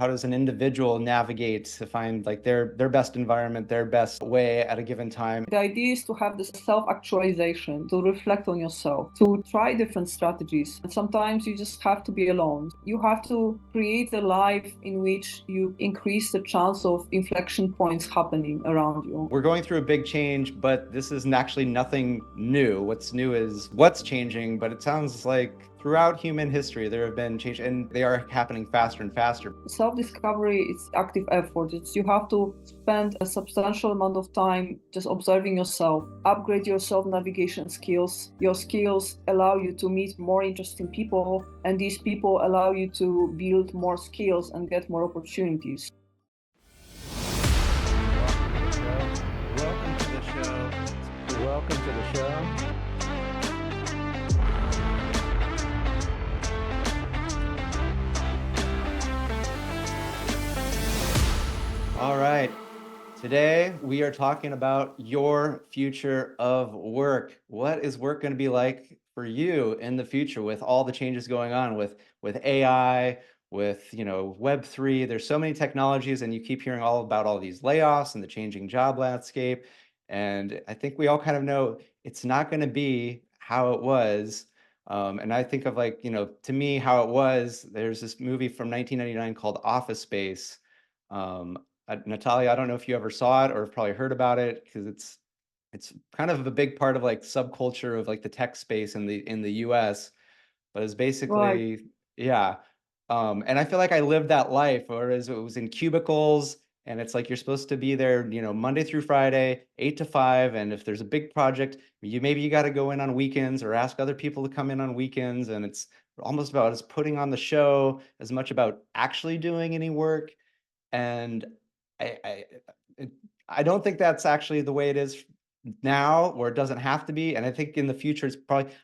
how does an individual navigate to find like their best environment, their best way at a given time? The idea is to have this self-actualization, to reflect on yourself, to try different strategies. And sometimes you just have to be alone. You have to create a life in which you increase the chance of inflection points happening around you. We're going through a big change, but this is actually nothing new. What's new is what's changing, but it sounds like throughout human history, there have been changes, and they are happening faster and faster. Self-discovery is active effort. You have to spend a substantial amount of time just observing yourself, upgrade your self-navigation skills. Your skills allow you to meet more interesting people, and these people allow you to build more skills and get more opportunities. Welcome to the show. Welcome to the show. All right. Today, we are talking about your future of work. What is work going to be like for you in the future with all the changes going on with AI, with Web3? There's so many technologies, and you keep hearing all about all these layoffs and the changing job landscape. And I think we all kind of know it's not going to be how it was. And I think of to me, how it was, there's this movie from 1999 called Office Space. Natalia, I don't know if you ever saw it or have probably heard about it, because it's kind of a big part of like subculture of like the tech space in the US, but it's basically, Right. yeah. And I feel like I lived that life, whereas it was in cubicles, and it's like you're supposed to be there, Monday through Friday, 8 to 5, and if there's a big project, maybe you got to go in on weekends or ask other people to come in on weekends, and it's almost about as putting on the show as much about actually doing any work. And I I I don't think that's actually the way it is now, or it doesn't have to be. And I think in the future,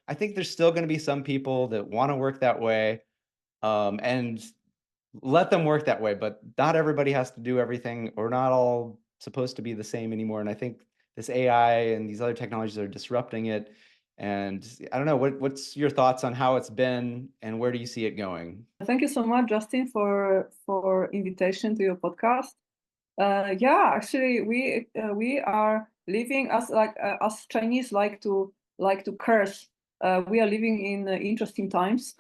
I think there's still going to be some people that want to work that way, and let them work that way. But not everybody has to do everything, or not all supposed to be the same anymore. And I think this AI and these other technologies are disrupting it. And I don't know, what's your thoughts on how it's been, and where do you see it going? Thank you so much, Justin, for invitation to your podcast. Yeah, actually, we are living as Chinese like to curse. We are living in interesting times.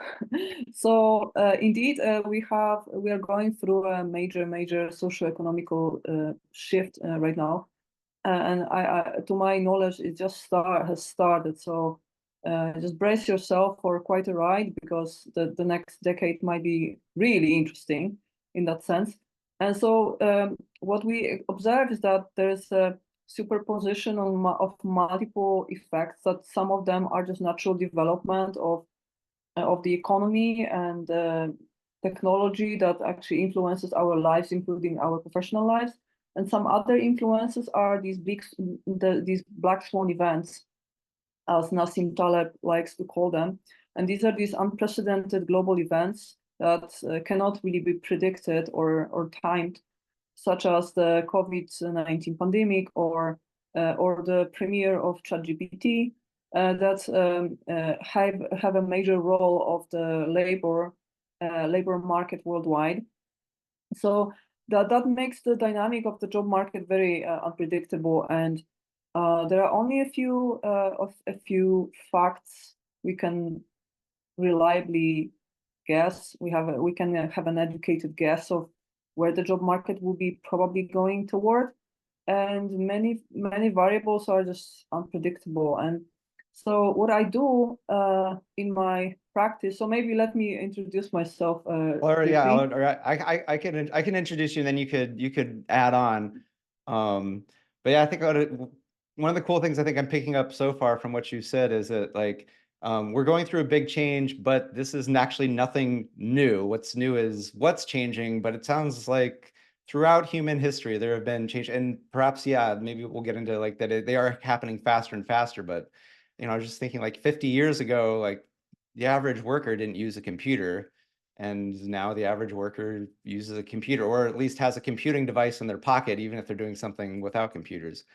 So indeed, we are going through a major socio-economical shift right now, and to my knowledge, it just has started. So just brace yourself for quite a ride, because the next decade might be really interesting in that sense. And so what we observe is that there is a superposition of multiple effects, that some of them are just natural development of the economy and technology that actually influences our lives, including our professional lives. And some other influences are these these black swan events, as Nassim Taleb likes to call them. And these are these unprecedented global events that cannot really be predicted or timed, such as the COVID-19 pandemic or the premiere of ChatGPT, that have a major role of the labor market worldwide. So that makes the dynamic of the job market very unpredictable, and there are only a few facts we can reliably guess. We can have an educated guess of where the job market will be probably going toward, and many variables are just unpredictable. And so what I do in my practice, so maybe let me introduce myself Or yeah, briefly. or I can introduce you, and then you could add on. But yeah, I think one of the cool things I think I'm picking up so far from what you said is that we're going through a big change, but this is actually nothing new. What's new is what's changing, but it sounds like throughout human history there have been change, and perhaps maybe we'll get into like that they are happening faster and faster. But I was just thinking like 50 years ago, like the average worker didn't use a computer. And now the average worker uses a computer, or at least has a computing device in their pocket, even if they're doing something without computers.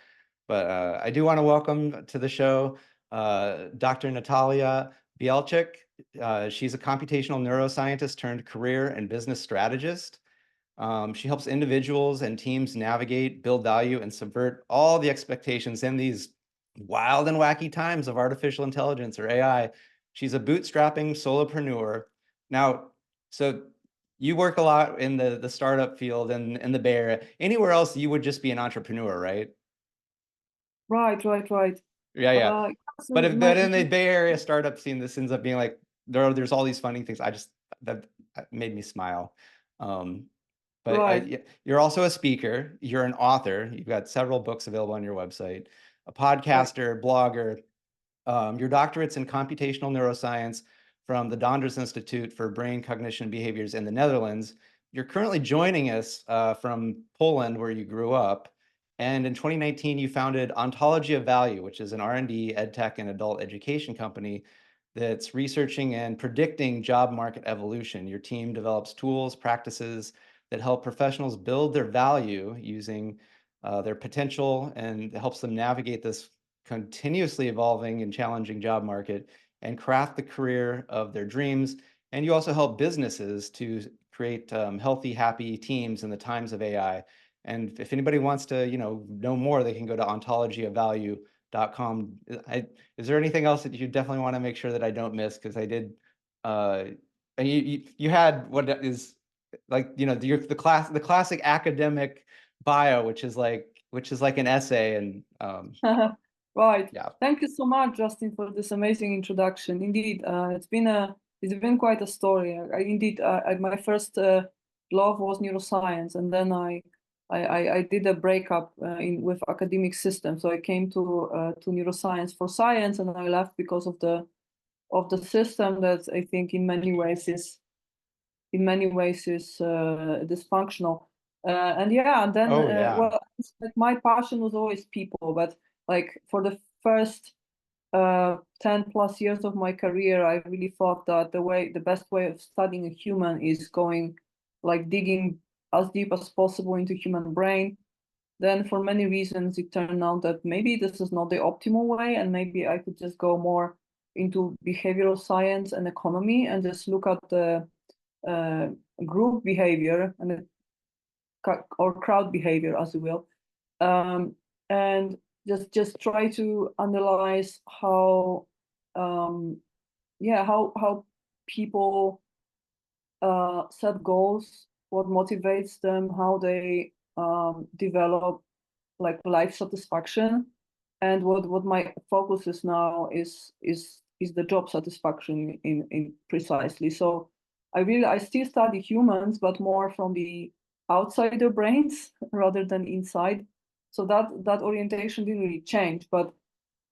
But I do want to welcome to the show Dr. Natalia Bielczyk. She's a computational neuroscientist turned career and business strategist. She helps individuals and teams navigate, build value, and subvert all the expectations in these wild and wacky times of artificial intelligence or AI. She's a bootstrapping solopreneur. Now, so you work a lot in the startup field and in the Bay Area. Anywhere else, you would just be an entrepreneur, right? Right, right, right. Yeah, yeah. Yes, But if my, but in the Bay Area startup scene, this ends up being like there's all these funding things. That made me smile. Um, but right, you're also a speaker. You're an author. You've got several books available on your website. A right. podcaster, blogger. Your doctorate's in computational neuroscience from the Donders Institute for Brain Cognition Behaviors in the Netherlands. You're currently joining us from Poland, where you grew up. And in 2019, you founded Ontology of Value, which is an R&D, edtech, and adult education company that's researching and predicting job market evolution. Your team develops tools, practices that help professionals build their value using their potential, and helps them navigate this continuously evolving and challenging job market and craft the career of their dreams. And you also help businesses to create healthy, happy teams in the times of AI. And if anybody wants to, know more, they can go to ontologyofvalue.com. Is there anything else that you definitely want to make sure that I don't miss? Because I did, and you had what is like, the classic academic bio, which is like an essay, and Right. yeah. Thank you so much, Justin, for this amazing introduction. Indeed, it's been quite a story. My first love was neuroscience, and then I did a breakup with academic system. So I came to neuroscience for science, and I left because of the system that I think in many ways is dysfunctional. And yeah, and then Oh yeah. well, like my passion was always people, but like for the first 10 plus years of my career, I really thought that the best way of studying a human is going like digging as deep as possible into human brain. Then for many reasons, it turned out that maybe this is not the optimal way, and maybe I could just go more into behavioral science and economy and just look at the uh, group behavior and or crowd behavior, as you will, um, and just try to analyze um, how people set goals, what motivates them, how they develop like life satisfaction, and what my focus is now is the job satisfaction in precisely. So I still study humans, but more from the outsider brains rather than inside. So that orientation didn't really change, but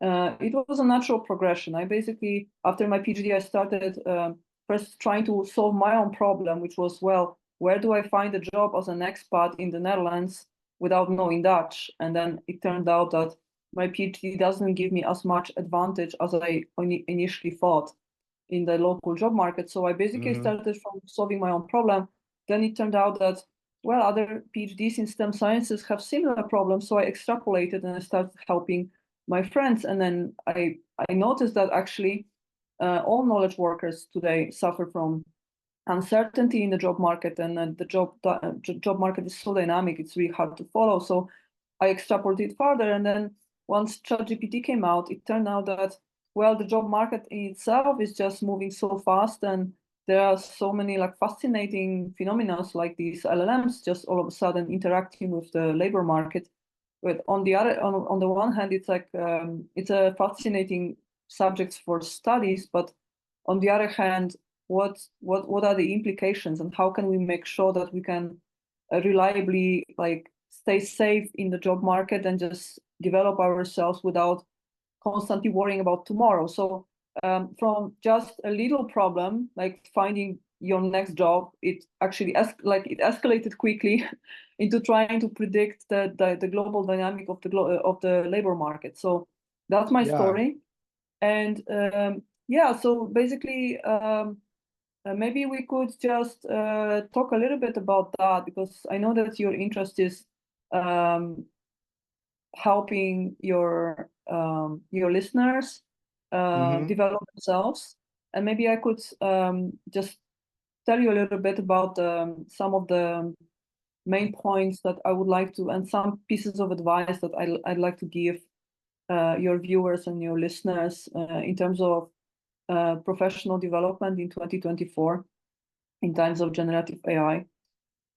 it was a natural progression. I basically, after my PhD, I started first trying to solve my own problem, which was, well, where do I find a job as an expat in the Netherlands without knowing Dutch? And then it turned out that my PhD doesn't give me as much advantage as I initially thought in the local job market. So I basically Hmm. started from solving my own problem. Then it turned out that, well, other PhDs in STEM sciences have similar problems. So I extrapolated and I started helping my friends. And then I noticed that actually all knowledge workers today suffer from uncertainty in the job market, and the job market is so dynamic, it's really hard to follow. So I extrapolated further, and then once ChatGPT came out, it turned out that, well, the job market in itself is just moving so fast, and there are so many like fascinating phenomena like these LLMs just all of a sudden interacting with the labor market. But on the one hand, it's like it's a fascinating subject for studies, but on the other hand, what are the implications, and how can we make sure that we can reliably like stay safe in the job market and just develop ourselves without constantly worrying about tomorrow? So from just a little problem like finding your next job, it actually it escalated quickly into trying to predict the global dynamic of the labor market. So that's my Yeah. story. And yeah, so basically maybe we could just talk a little bit about that, because I know that your interest is um, helping your listeners Hmm. develop themselves. And maybe I could just tell you a little bit about some of the main points that I would like to, and some pieces of advice that I'd like to give your viewers and your listeners in terms of professional development in 2024 in times of generative AI.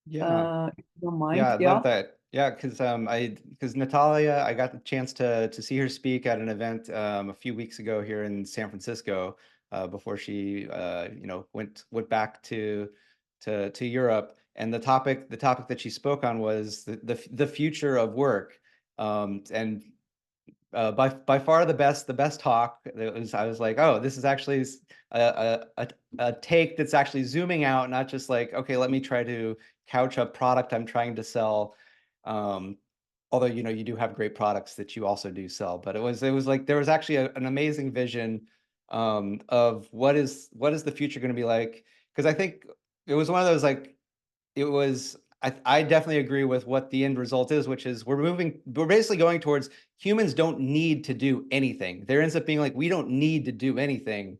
Yeah. If you don't mind, Yeah, I love yeah, that. Yeah, because Natalia, I got the chance to see her speak at an event a few weeks ago here in San Francisco before she went back to Europe. And the topic that she spoke on was the future of work. And by far the best talk. I was like, oh, this is actually a take that's actually zooming out, not just like, okay, let me try to couch a product I'm trying to sell. Um, Although you do have great products that you also do sell, but it was like there was actually an amazing vision of what is the future going to be like? Because I think it was one of those like it was I definitely agree with what the end result is, which is we're basically going towards humans don't need to do anything. There ends up being like we don't need to do anything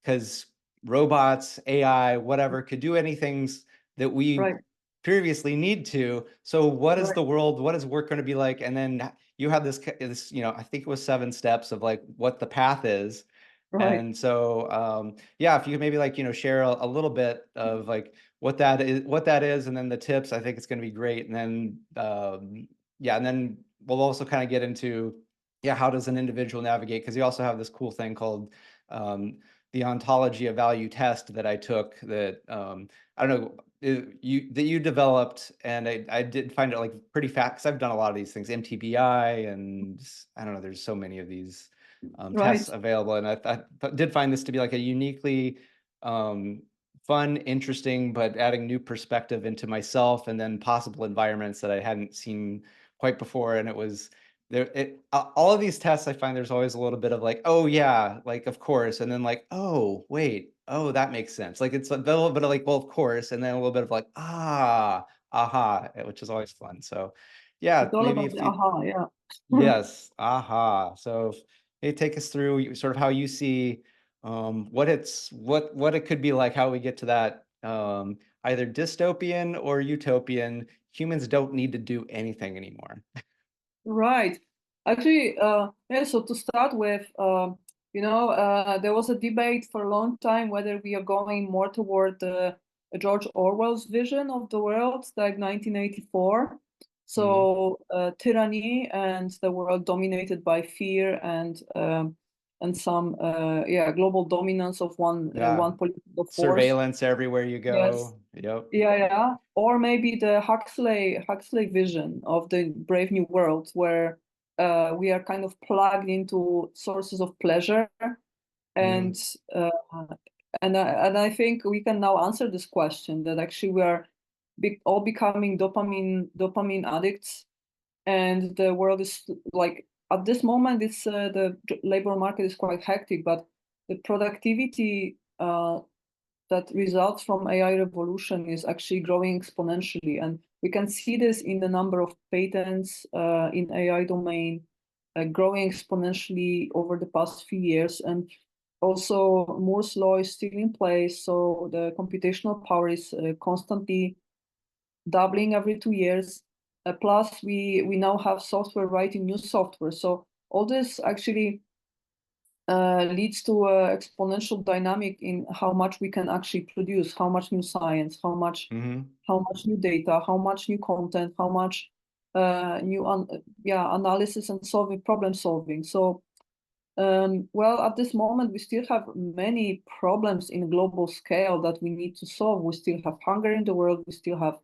because robots, AI, whatever could do anything that we right, previously need to. So what is right, the world, what is work going to be like? And then you have this, I think it was 7 steps of like what the path is. right. And so, yeah, if you could maybe like, share a little bit of like what that is, and then the tips, I think it's going to be great. And then, yeah, and then we'll also kind of get into, yeah, how does an individual navigate? Because you also have this cool thing called the ontology of value test that I took that I don't know you developed, and I did find it like pretty fast because I've done a lot of these things, MTBI, and I don't know, there's so many of these Right. tests available, and I did find this to be like a uniquely um, fun, interesting, but adding new perspective into myself and then possible environments that I hadn't seen quite before. And it was there, all of these tests, I find there's always a little bit of like, oh yeah, like of course, and then like, oh wait, oh that makes sense. Like it's a little bit of like, well, of course, and then a little bit of like, aha, which is always fun. So yeah, It's all maybe about if the you, aha, yeah. yes, aha. So hey, take us through sort of how you see what it could be like, how we get to that either dystopian or utopian. Humans don't need to do anything anymore. Right. Actually, yeah, so to start with, there was a debate for a long time whether we are going more toward George Orwell's vision of the world, like 1984. Hmm. So tyranny and the world dominated by fear and some global dominance of Yeah, one political force. surveillance everywhere you Yes. go. Yep. Yeah, yeah. Or maybe the Huxley vision of the Brave New World, where we are kind of plugged into sources of pleasure, Hmm. and uh, and I think we can now answer this question that actually we are all becoming dopamine addicts, and the world is like at this moment it's the labor market is quite hectic, but the productivity that results from AI revolution is actually growing exponentially. And we can see this in the number of patents in AI domain growing exponentially over the past few years. And also Moore's law is still in place. So the computational power is constantly doubling every 2 years. Plus we now have software writing new software. So all this actually leads to an exponential dynamic in how much we can actually produce, how much new science, Hmm. how much new data, how much new content, how much analysis and solving problem solving. So well, at this moment we still have many problems in global scale that we need to solve. We still have hunger in the world. We still have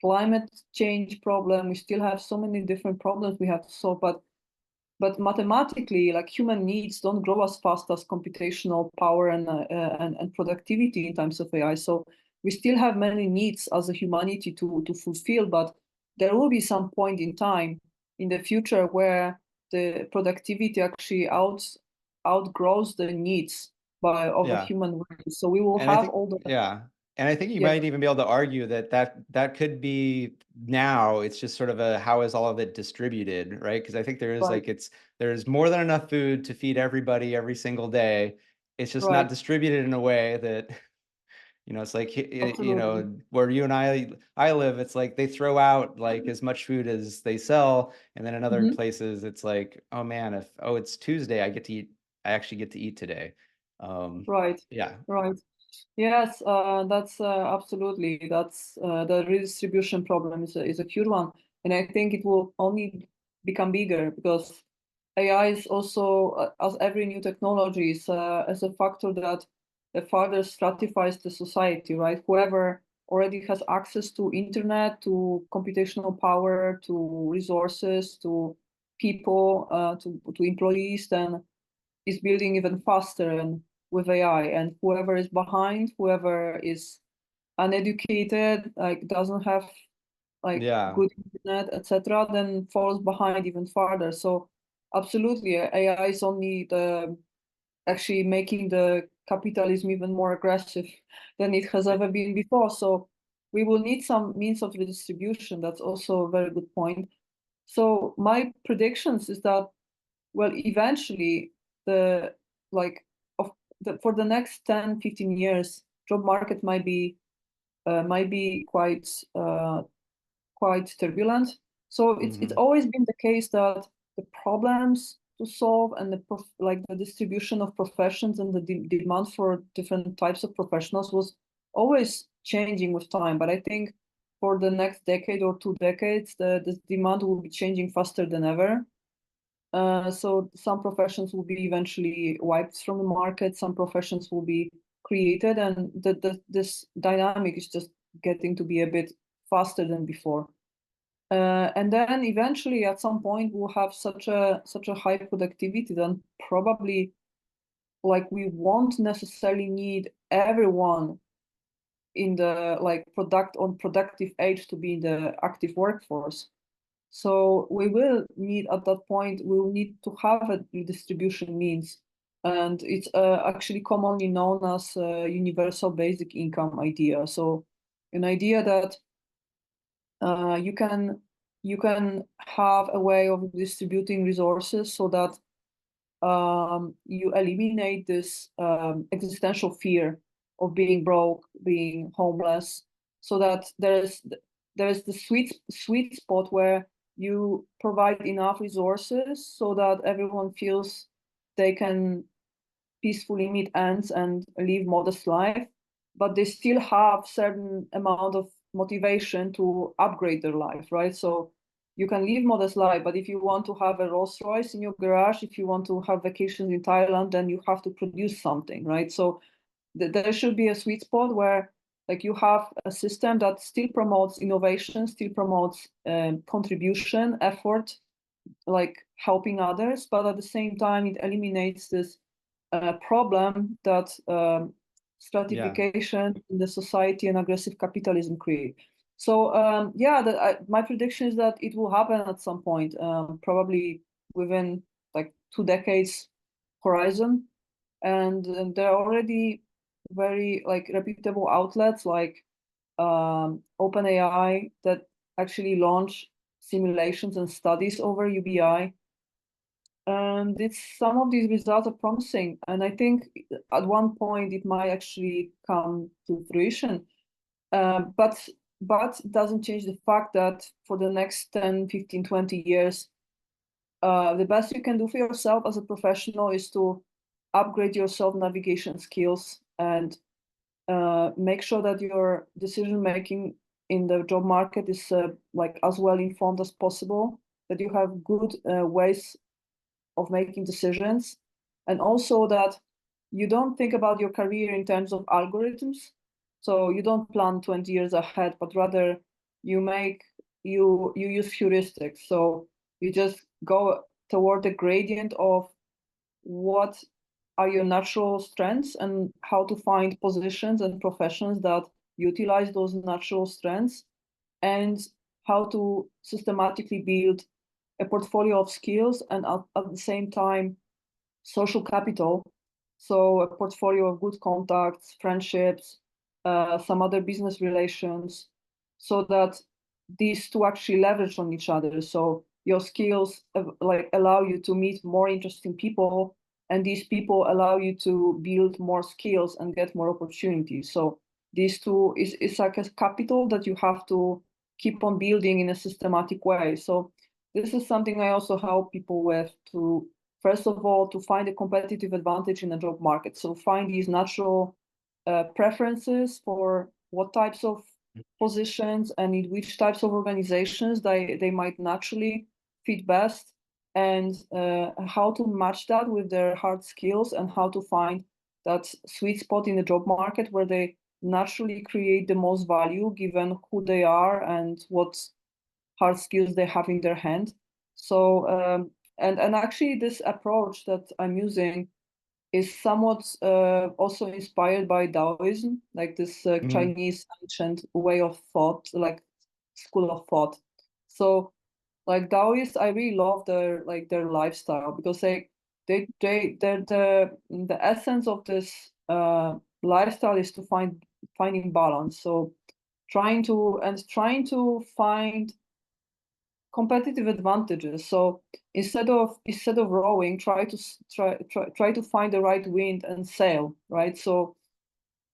climate change problem. We still have so many different problems we have to solve. But mathematically, like human needs don't grow as fast as computational power and productivity in terms of AI. So we still have many needs as a humanity to fulfill, but there will be some point in time in the future where the productivity actually outgrows the needs of the Yeah. human race. So we will And I have think, all the yeah. And I think you yes, might even be able to argue that could be now. It's just sort of a how is all of it distributed, right? Because I think there is right, like there's more than enough food to feed everybody every single day. It's just not right. distributed in a way that It's like, Absolutely. where you and I live, it's like they throw out like as much food as they sell, and then in other Mhm. places, it's like, oh man, it's Tuesday, I actually get to eat today. Right. Yeah, Right. Yes, that's absolutely. That's the redistribution problem is a huge one, and I think it will only become bigger because AI is also, as every new technology, is a factor that further stratifies the society. Right, whoever already has access to internet, to computational power, to resources, to people, to employees, then is building even faster and with AI, and whoever is behind, whoever is uneducated, like doesn't have like yeah, good internet, etc., then falls behind even farther. So absolutely, AI is only the actually making the capitalism even more aggressive than it has ever been before. So we will need some means of redistribution. That's also a very good point. So my predictions is that, well, eventually the like of for the next 10, 15 years, job market might be quite turbulent. So it's hmm always been the case that the problems to solve and like the distribution of professions and the demand for different types of professionals was always changing with time. But I think for the next decade or 2 decades, the demand will be changing faster than ever. So some professions will be eventually wiped from the market, some professions will be created, and this dynamic is just getting to be a bit faster than before. And then eventually, at some point, we'll have such a high productivity that probably like we won't necessarily need everyone in the like productive age to be in the active workforce. So we will need at that point, we'll need to have a redistribution means. And it's actually commonly known as universal basic income idea. So an idea that uh, you can you can have a way of distributing resources so that you eliminate this existential fear of being broke, being homeless, so that there is the sweet spot where you provide enough resources so that everyone feels they can peacefully meet ends and live modest life, but they still have certain amount of motivation to upgrade their life, right? So you can live modest life, but if you want to have a Rolls Royce in your garage, if you want to have vacations in Thailand, then you have to produce something, right? So there should be a sweet spot where like you have a system that still promotes innovation, still promotes contribution, effort, like helping others, but at the same time it eliminates this problem that yeah, stratification in the society and aggressive capitalism create. So yeah, my prediction is that it will happen at some point, probably within like 2 decades horizon, and there are already very like reputable outlets like OpenAI that actually launch simulations and studies over UBI. And some of these results are promising. And I think at one point it might actually come to fruition. But it doesn't change the fact that for the next 10, 15, 20 years, the best you can do for yourself as a professional is to upgrade your self-navigation skills and make sure that your decision making in the job market is like as well informed as possible, that you have good ways of making decisions, and also that you don't think about your career in terms of algorithms. So you don't plan 20 years ahead, but rather you make you use heuristics. So you just go toward the gradient of what are your natural strengths and how to find positions and professions that utilize those natural strengths, and how to systematically build a portfolio of skills and at the same time social capital. So a portfolio of good contacts, friendships, some other business relations, so that these two actually leverage on each other. So your skills like allow you to meet more interesting people, and these people allow you to build more skills and get more opportunities. So these two is like a capital that you have to keep on building in a systematic way. So this is something I also help people with, to first of all to find a competitive advantage in the job market. So find these natural preferences for what types of positions and in which types of organizations they might naturally fit best, and how to match that with their hard skills, and how to find that sweet spot in the job market where they naturally create the most value given who they are and what hard skills they have in their hand. So and actually this approach that I'm using is somewhat also inspired by Taoism, like this Mhm. Chinese ancient way of thought, like school of thought. So like Taoists, I really love their lifestyle, because the essence of this lifestyle is to finding balance. So trying to find competitive advantages. So instead of rowing, try to find the right wind and sail, right? So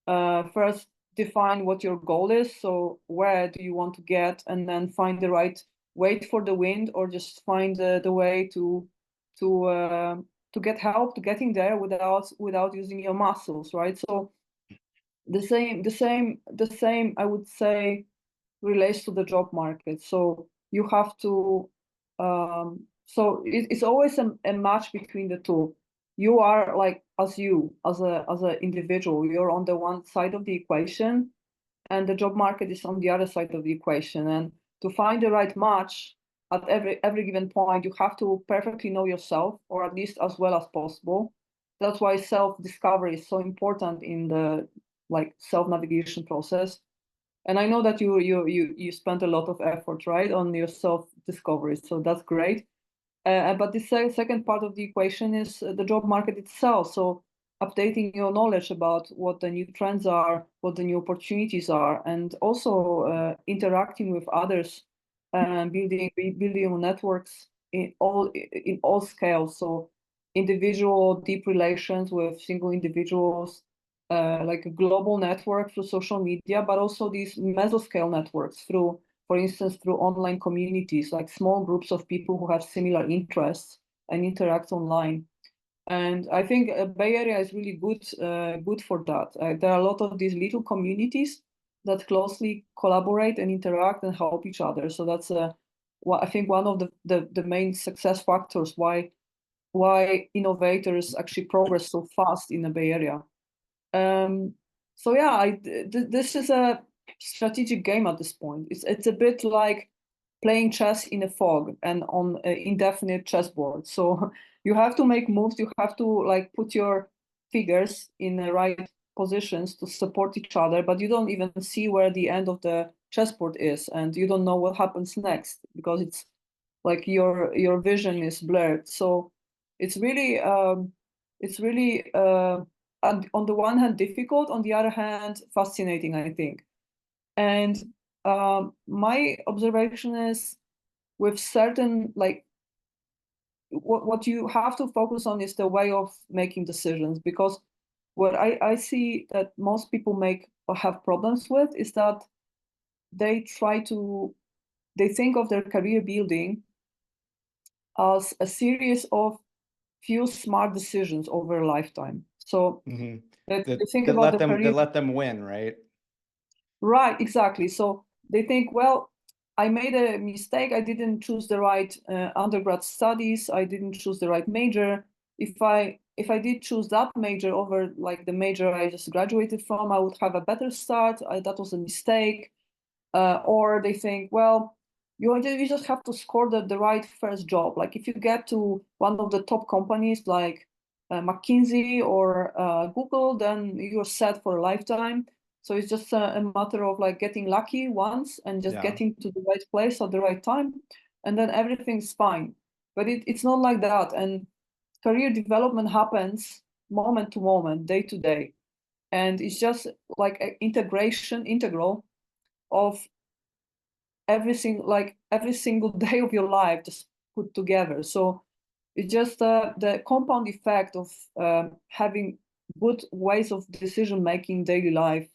first define what your goal is. So where do you want to get, and then find the right, wait for the wind, or just find the way to uh, to get help to getting there without using your muscles, right? So the same I would say relates to the job market. So you have to, it's always a match between the two. You are like, as an individual, you're on the one side of the equation, and the job market is on the other side of the equation. And to find the right match at every given point, you have to perfectly know yourself, or at least as well as possible. That's why self-discovery is so important in the like self-navigation process. And I know that you spent a lot of effort, right, on your self-discovery, so that's great. But the second part of the equation is the job market itself. So updating your knowledge about what the new trends are, what the new opportunities are, and also interacting with others, and building networks in all scales. So individual deep relations with single individuals, like a global network through social media, but also these mesoscale networks through, for instance, through online communities, like small groups of people who have similar interests and interact online. And I think Bay Area is really good for that. There are a lot of these little communities that closely collaborate and interact and help each other. So that's I think one of the main success factors why innovators actually progress so fast in the Bay Area. Um, so yeah, this is a strategic game at this point. It's a bit like playing chess in a fog and on an indefinite chessboard. So you have to make moves. You have to like put your figures in the right positions to support each other, but you don't even see where the end of the chessboard is, and you don't know what happens next, because it's like your vision is blurred. So it's really on the one hand difficult, on the other hand fascinating, I think. And my observation is, with certain, like, what you have to focus on is the way of making decisions, because what I see that most people make or have problems with is that they they think of their career building as a series of few smart decisions over a lifetime. So Mhm. they That think that about let the them career. that let them win, right? Right, exactly. So they think, well, I made a mistake. I didn't choose the right undergrad studies. I didn't choose the right major. If I did choose that major over like the major I just graduated from, I would have a better start. That was a mistake. Or they think, well, you just have to score the right first job. Like if you get to one of the top companies like McKinsey or Google, then you're set for a lifetime. So it's just a matter of like getting lucky once and just Yeah. getting to the right place at the right time, and then everything's fine. But it's not like that. And career development happens moment to moment, day to day. And it's just like an integral of every single day of your life just put together. So it's just the compound effect of having good ways of decision making daily life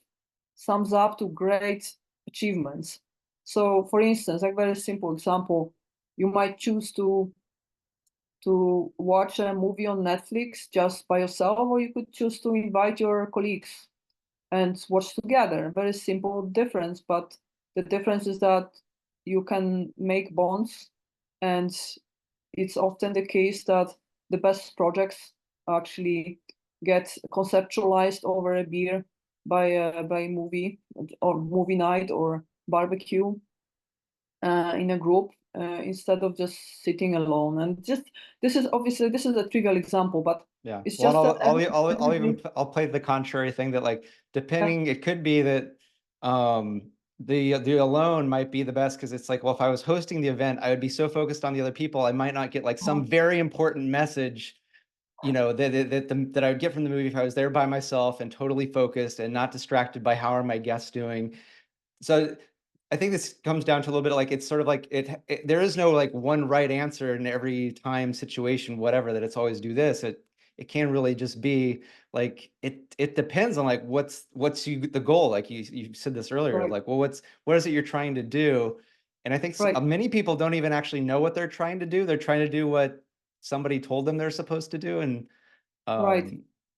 sums up to great achievements. So for instance, like very simple example, you might choose to watch a movie on Netflix just by yourself, or you could choose to invite your colleagues and watch together. Very simple difference, but the difference is that you can make bonds, and it's often the case that the best projects actually get conceptualized over a beer by a movie or movie night or barbecue in a group instead of just sitting alone. And just this is obviously this is a trivial example, but Yeah. it's Well, just that I'll play the contrary thing that like yeah, depending, it could be that the alone might be the best because it's like, well, if I was hosting the event, I would be so focused on the other people, I might not get like some very important message, you know, that I would get from the movie if I was there by myself and totally focused and not distracted by how are my guests doing. So I think this comes down to a little bit like it's sort of like there is no like one right answer in every time situation, whatever, that it's always do this. It can really just be like it depends on like what's the goal. Like you said this earlier, right, like, well, what is it you're trying to do? And I think right, many people don't even actually know what they're trying to do. They're trying to do what somebody told them they're supposed to do. And right.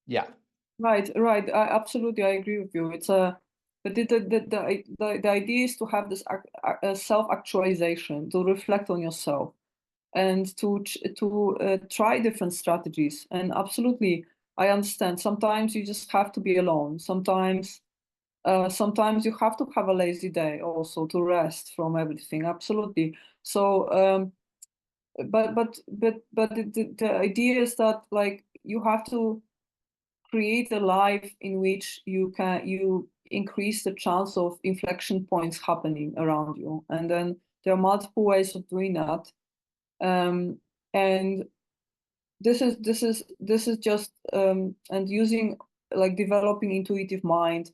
yeah, Right. Absolutely, I agree with you. It's a the idea is to have this self-actualization, to reflect on yourself, and to try different strategies. And absolutely, I understand. Sometimes you just have to be alone. Sometimes you have to have a lazy day also to rest from everything. Absolutely. So, but the idea is that like you have to create a life in which you increase the chance of inflection points happening around you, and then there are multiple ways of doing that. And this is just and using like developing intuitive mind,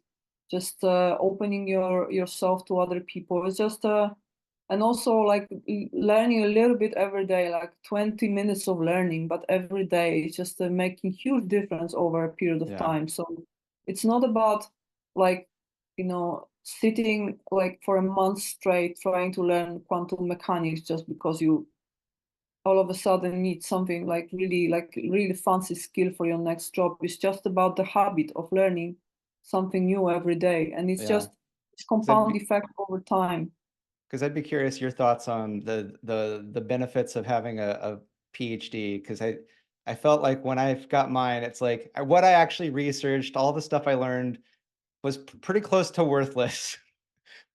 just opening yourself to other people. It's just and also like learning a little bit every day, like 20 minutes of learning, but every day it's just making huge difference over a period of yeah, time. So it's not about like sitting like for a month straight trying to learn quantum mechanics just because you all of a sudden need something like really fancy skill for your next job. It's just about the habit of learning something new every day, and it's yeah. just it's compound effect over time. Because I'd be curious your thoughts on the benefits of having a PhD. Because I felt like when I've got mine, it's like what I actually researched, all the stuff I learned was pretty close to worthless.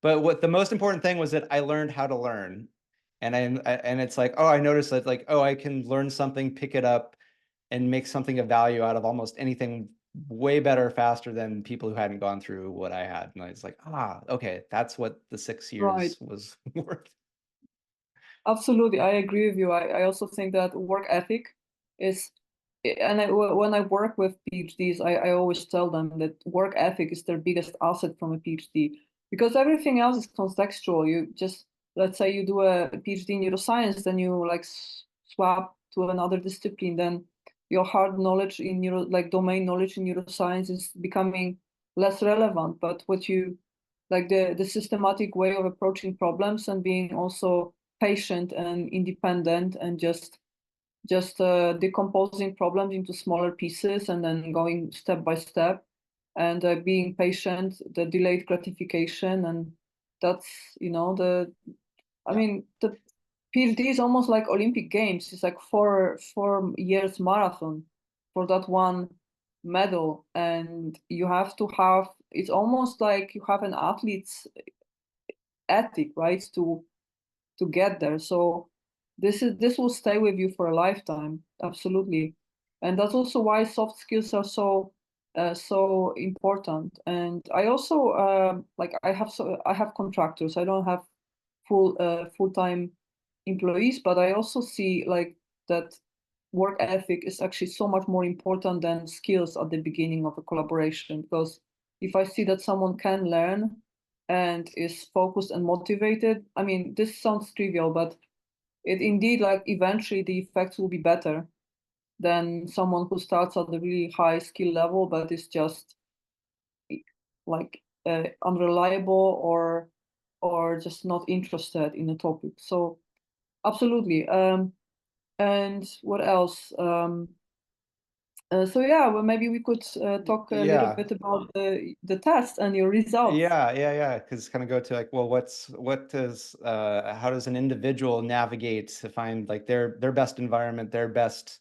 But what the most important thing was that I learned how to learn, and it's like, oh, I noticed that like, oh, I can learn something, pick it up, and make something of value out of almost anything way better faster than people who hadn't gone through what I had. And I was like, ah, okay, that's what the 6 years Right. was worth. Absolutely, I agree with you. I also think that work ethic is, and when I work with PhDs, I always tell them that work ethic is their biggest asset from a PhD, because everything else is contextual. You just, let's say you do a PhD in neuroscience, then you like swap to another discipline, then your hard knowledge in like domain knowledge in neuroscience is becoming less relevant. But what you like the systematic way of approaching problems and being also patient and independent and just decomposing problems into smaller pieces and then going step by step and being patient, the delayed gratification, and that's the I Yeah, mean the PhD is almost like Olympic Games. It's like 4 years marathon for that one medal, and you have to have. It's almost like you have an athlete's ethic, right? To get there. So this will stay with you for a lifetime, absolutely. And that's also why soft skills are so important. And I also like I have contractors. I don't have full-time employees, but I also see like that work ethic is actually so much more important than skills at the beginning of a collaboration. Because if I see that someone can learn and is focused and motivated, I mean, this sounds trivial, but it indeed like eventually the effects will be better than someone who starts at a really high skill level but is just like unreliable or just not interested in the topic. So absolutely. And what else? So yeah, well, maybe we could talk a little Yeah. bit about the test and your results. Yeah. Because kind of go to like, well, how does an individual navigate to find like their best environment, their best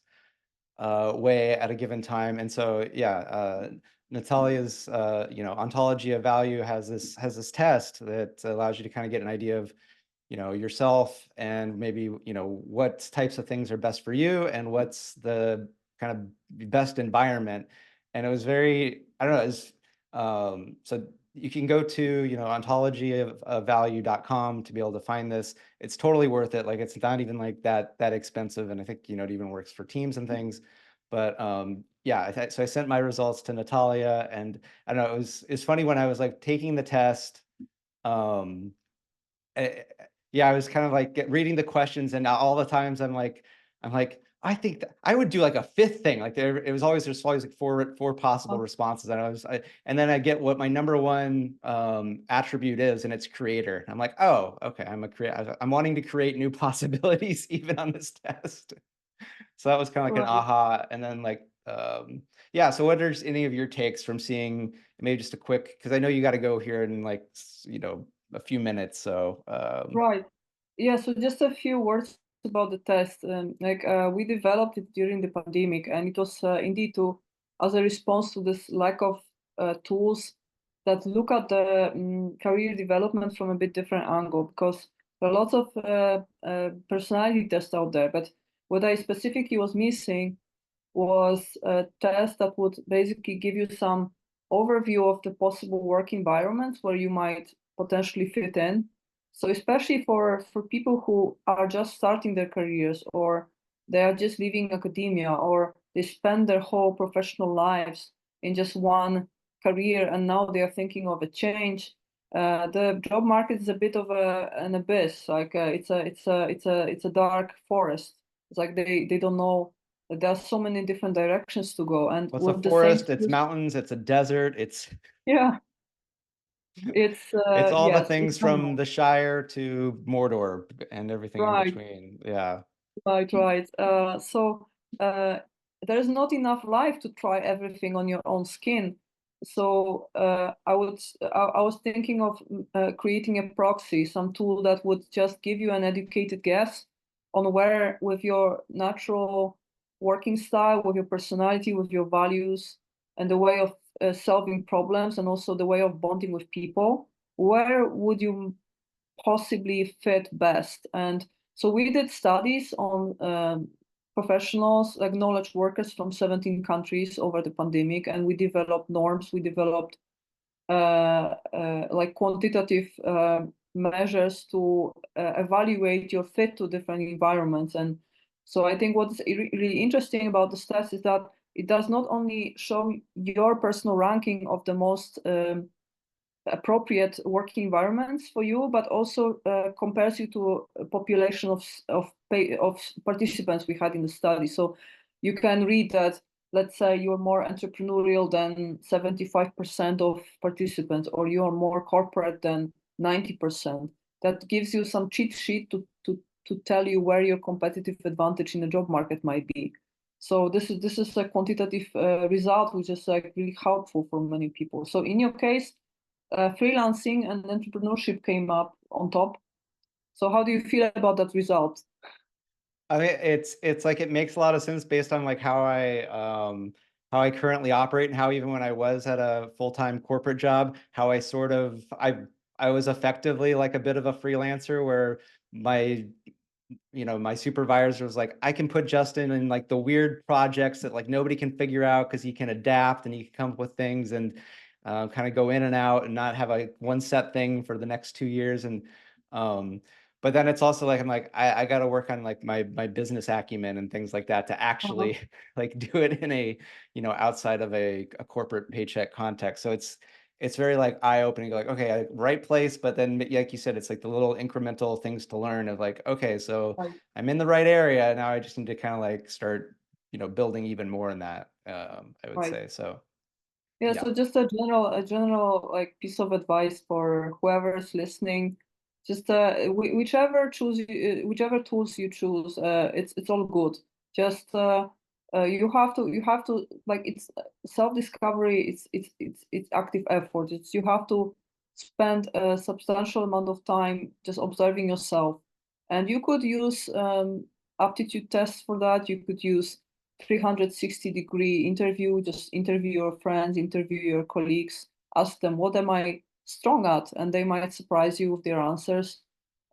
way at a given time? And so, yeah, Natalia's ontology of value has this test that allows you to kind of get an idea of yourself and maybe what types of things are best for you and what's the kind of best environment. And it was very, I don't know, so you can go to ontologyofvalue.com to be able to find this. It's totally worth it. Like, it's not even like that expensive, and I think it even works for teams and things. But yeah, so I sent my results to Natalia, and I don't know, it's funny when I was like taking the test. um eh, yeah, I was kind of like reading the questions, and all the times I'm like, I think that I would do like a fifth thing. Like, there's always like four possible Oh, responses, and and then I get what my number one attribute is, and it's creator. I'm like, oh, okay, I'm wanting to create new possibilities even on this test. So that was kind of like an right. aha. And then like, yeah. So what are any of your takes from seeing maybe just a quick, because I know you got to go here in like, a few minutes. So, Right. Yeah, so just a few words about the test. We developed it during the pandemic, and it was indeed as a response to this lack of tools that look at the career development from a bit different angle, because there are lots of personality tests out there. But what I specifically was missing was a test that would basically give you some overview of the possible work environments where you might potentially fit in. So especially for people who are just starting their careers, or they are just leaving academia, or they spend their whole professional lives in just one career and now they are thinking of a change. The job market is a bit of an abyss. Like it's a dark forest. It's like they don't know. There are so many different directions to go, and what's a with the same forest? It's tools, mountains. It's a desert. yeah, it's It's all the yes, things it's from normal. the Shire to Mordor and everything in Right, between. Yeah. right. So there is not enough life to try everything on your own skin. So I was thinking of creating a proxy, some tool that would just give you an educated guess on where, with your natural working style, with your personality, with your values, and the way of solving problems, and also the way of bonding with people, where would you possibly fit best? And so we did studies on professionals, like knowledge workers from 17 countries over the pandemic, and we developed norms. We developed like quantitative measures to evaluate your fit to different environments. And so I think what's really interesting about the stats is that it does not only show your personal ranking of the most appropriate working environments for you, but also compares you to a population of participants we had in the study. So you can read that, let's say you're more entrepreneurial than 75% of participants, or you are more corporate than 90%. That gives you some cheat sheet to tell you where your competitive advantage in the job market might be. So this is a quantitative result, which is like really helpful for many people. So in your case, freelancing and entrepreneurship came up on top. So how do you feel about that result? I mean, it's like it makes a lot of sense based on like how I currently operate, and how even when I was at a full-time corporate job, how I was effectively like a bit of a freelancer where my my supervisor was like, I can put Justin in like the weird projects that like nobody can figure out because he can adapt and he can come up with things, and kind of go in and out and not have a one set thing for the next 2 years. And but then it's also like I'm like I got to work on like my business acumen and things like that to Uh-huh. actually like do it in a outside of a corporate paycheck context. So it's very like eye-opening, like, okay, right place, but then like you said, it's like the little incremental things to learn of like, okay, so Right, I'm in the right area now. I just need to kind of like start building even more in that, I would right. say. So Yeah, Yeah. so just a general like piece of advice for whoever's listening. Just whichever tools you choose, it's all good. Just you have to like it's self-discovery. It's active effort. It's you have to spend a substantial amount of time just observing yourself, and you could use aptitude tests for that. You could use 360-degree interview, just interview your friends, interview your colleagues, ask them, what am I strong at? And they might surprise you with their answers.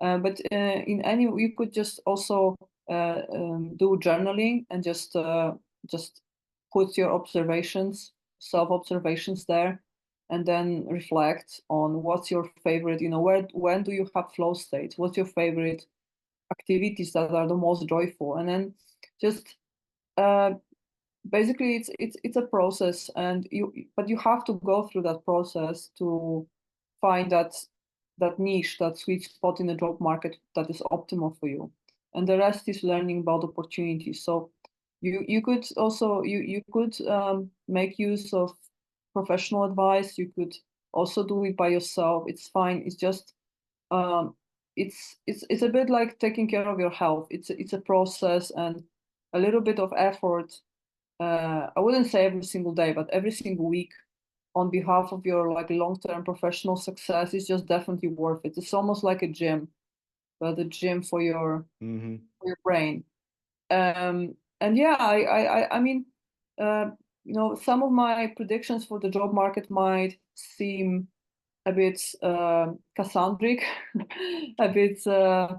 But in any, you could just also do journaling and just put your observations, self-observations there, and then reflect on what's your favorite, when do you have flow states? What's your favorite activities that are the most joyful? And then just uh, basically it's a process, and you have to go through that process to find that niche, that sweet spot in the job market that is optimal for you, and the rest is learning about opportunities. So you could also you could make use of professional advice. You could also do it by yourself. It's fine. It's just um it's a bit like taking care of your health. It's a process, and a little bit of effort. I wouldn't say every single day, but every single week on behalf of your like long-term professional success is just definitely worth it. It's almost like a gym, but a gym Hmm. for your brain. And yeah, I mean, uh, some of my predictions for the job market might seem a bit Cassandric, a bit uh,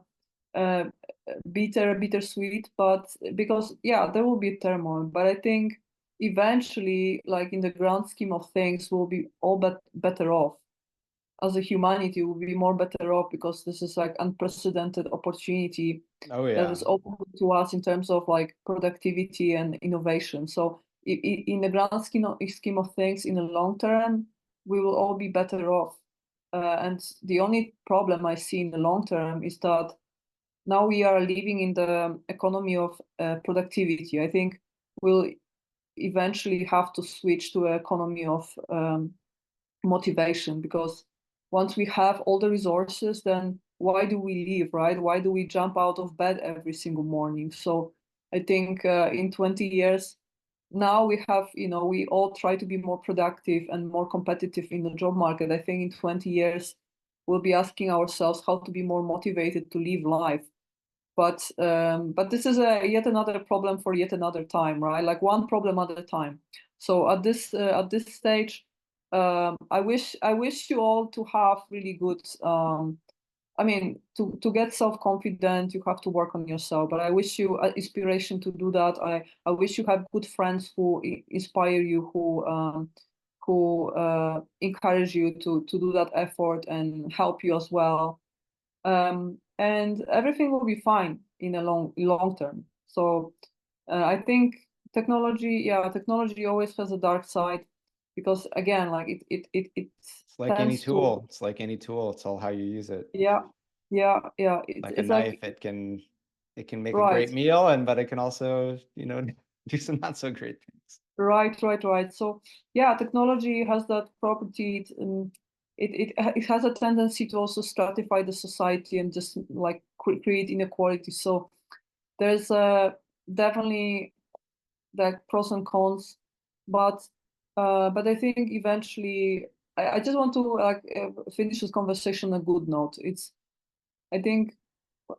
bittersweet, but because yeah, there will be turmoil. But I think eventually, like in the grand scheme of things, we'll be all better off. As a humanity, we'll be more better off because this is like unprecedented opportunity Oh that yeah. is open to us in terms of like productivity and innovation. So in the grand scheme of things, in the long term, we will all be better off. And the only problem I see in the long term is that now we are living in the economy of productivity. I think we'll eventually have to switch to an economy of motivation, because once we have all the resources, then why do we leave, right? Why do we jump out of bed every single morning? So I think in 20 years, now we have, we all try to be more productive and more competitive in the job market. I think in 20 years, we'll be asking ourselves how to be more motivated to live life. But this is a yet another problem for yet another time, right? Like one problem at a time. So at this stage, I wish you all to have really good. I mean, to get self-confident, you have to work on yourself. But I wish you inspiration to do that. I wish you have good friends who inspire you, who encourage you to do that effort and help you as well, and everything will be fine in a long term. So I think technology always has a dark side, because again, like it It's like any tends to, tool. It's like any tool. It's all how you use it. yeah, it's Like a it's like knife, it can make a right, great meal, but it can also, do some not so great things. right. So yeah, technology has that property. It has a tendency to also stratify the society and just like create inequality. So there's definitely like pros and cons, but I think eventually I just want to like finish this conversation on a good note. I think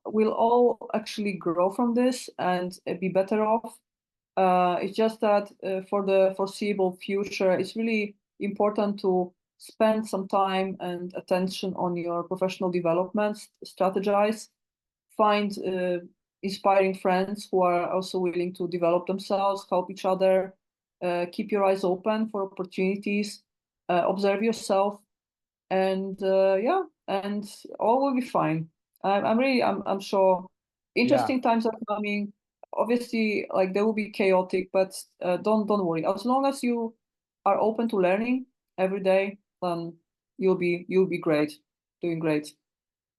we'll all actually grow from this and be better off. It's just that for the foreseeable future, it's really important to spend some time and attention on your professional development, strategize, find inspiring friends who are also willing to develop themselves, help each other, keep your eyes open for opportunities, observe yourself, and yeah, and all will be fine. I'm sure Yeah. interesting times are coming. Obviously, like they will be chaotic, but don't worry. As long as you are open to learning every day, then you'll be great, doing great.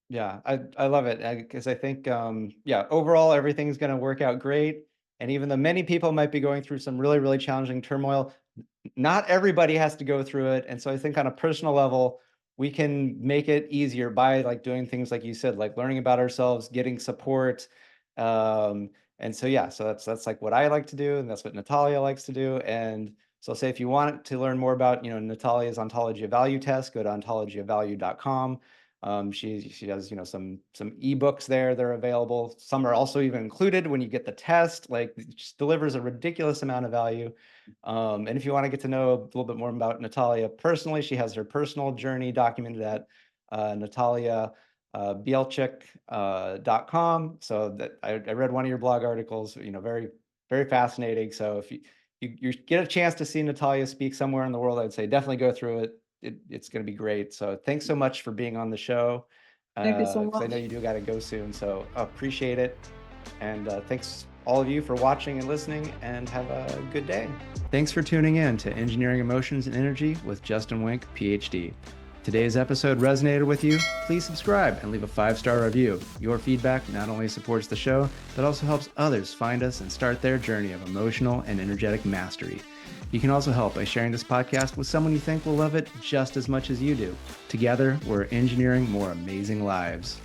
Yeah, I love it because I think yeah, overall everything's going to work out great. And even though many people might be going through some really, really challenging turmoil, not everybody has to go through it. And so I think on a personal level, we can make it easier by like doing things like you said, like learning about ourselves, getting support. And so yeah, so that's like what I like to do, and that's what Natalia likes to do. And so I'll say if you want to learn more about, Natalia's Ontology of Value test, go to ontologyofvalue.com. She has, some ebooks there that are available. Some are also even included when you get the test. Like, it just delivers a ridiculous amount of value. And if you want to get to know a little bit more about Natalia personally, she has her personal journey documented at Natalia Bielczyk.com. So that I read one of your blog articles, very, very fascinating. So if you get a chance to see Natalia speak somewhere in the world, I'd say definitely go through it. It's going to be great. So thanks so much for being on the show. Thank you so Because I much. know you do got to go soon. So appreciate it. And thanks all of you for watching and listening, and have a good day. Thanks for tuning in to Engineering Emotions and Energy with Justin Wink, PhD. Today's episode resonated with you? Please subscribe and leave a 5-star review. Your feedback not only supports the show, but also helps others find us and start their journey of emotional and energetic mastery. You can also help by sharing this podcast with someone you think will love it just as much as you do. Together, we're engineering more amazing lives.